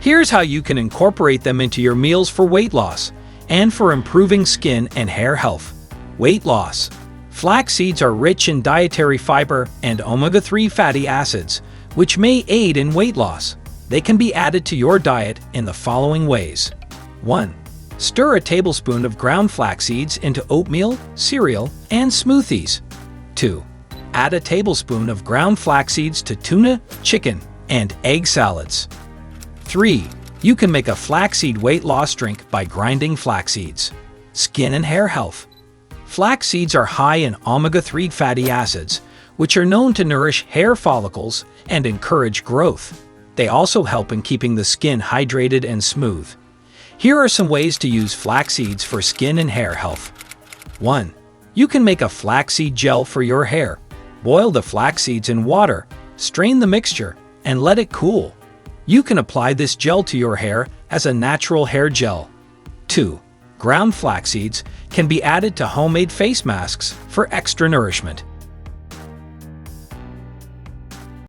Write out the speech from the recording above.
Here's how you can incorporate them into your meals for weight loss and for improving skin and hair health. Weight loss. Flax seeds are rich in dietary fiber and omega-3 fatty acids, which may aid in weight loss. They can be added to your diet in the following ways. 1. Stir a tablespoon of ground flax seeds into oatmeal, cereal, and smoothies. 2. Add a tablespoon of ground flax seeds to tuna, chicken, and egg salads. 3. You can make a flaxseed weight loss drink by grinding flax seeds. Skin and hair health. Flax seeds are high in omega-3 fatty acids, which are known to nourish hair follicles and encourage growth. They also help in keeping the skin hydrated and smooth. Here are some ways to use flax seeds for skin and hair health. 1. You can make a flaxseed gel for your hair. Boil the flax seeds in water, strain the mixture, and let it cool. You can apply this gel to your hair as a natural hair gel. 2. Ground flax seeds can be added to homemade face masks for extra nourishment.